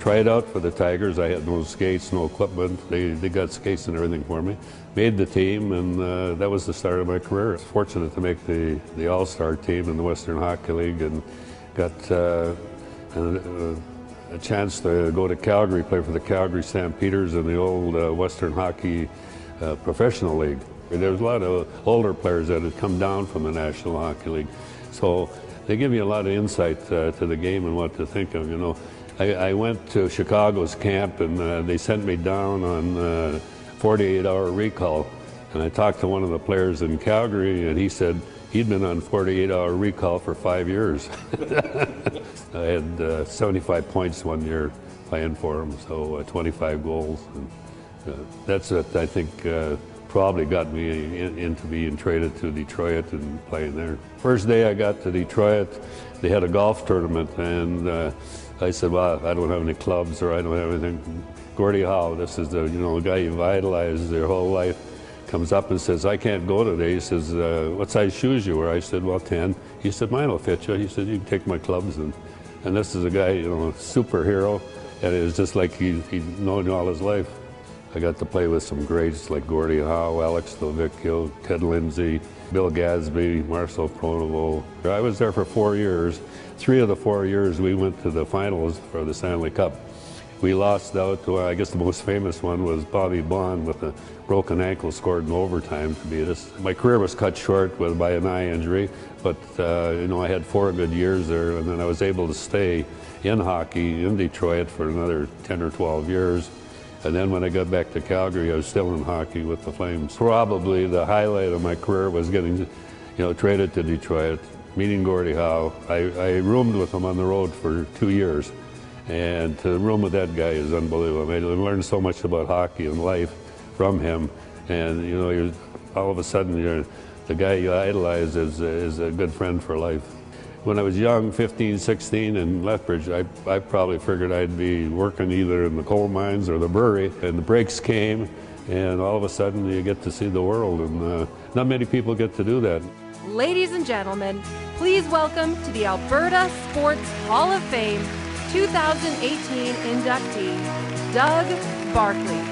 Tried out for the Tigers. I had no skates, no equipment. They got skates and everything for me. Made the team, and that was the start of my career. I was fortunate to make the All-Star team in the Western Hockey League, and got a chance to go to Calgary, play for the Calgary Stampeders in the old Western Hockey Professional League. There was a lot of older players that had come down from the National Hockey League, so they give you a lot of insight to the game and what to think of. You know, I went to Chicago's camp, and they sent me down on 48-hour recall, and I talked to one of the players in Calgary, and he said he'd been on 48-hour recall for 5 years. I had 75 points one year playing for him, so 25 goals. And, that's what I think probably got me into being traded to Detroit and playing there. First day I got to Detroit, they had a golf tournament, and I said, well, I don't have any clubs or I don't have anything. Gordie Howe, this is the guy you've idolized their whole life, comes up and says, I can't go today. He says, what size shoes you wear? I said, well, 10. He said, mine will fit you. He said, you can take my clubs. And this is a guy, superhero, and it was just like he'd known all his life. I got to play with some greats like Gordie Howe, Alex Lovicchio, Ted Lindsay, Bill Gadsby, Marcel Pronovost. I was there for 4 years. 3 of the 4 years we went to the finals for the Stanley Cup. We lost out to, I guess the most famous one was Bobby Bond with a broken ankle scored in overtime to beat us. My career was cut short by an eye injury, but I had 4 good years there, and then I was able to stay in hockey in Detroit for another 10 or 12 years. And then when I got back to Calgary, I was still in hockey with the Flames. Probably the highlight of my career was getting, traded to Detroit, meeting Gordie Howe. I roomed with him on the road for 2 years, and to room with that guy is unbelievable. I learned so much about hockey and life from him, and you're, all of a sudden, the guy you idolize is a good friend for life. When I was young, 15, 16, in Lethbridge, I probably figured I'd be working either in the coal mines or the brewery, and the breaks came, and all of a sudden you get to see the world, and not many people get to do that. Ladies and gentlemen, please welcome to the Alberta Sports Hall of Fame 2018 inductee, Doug Barkley.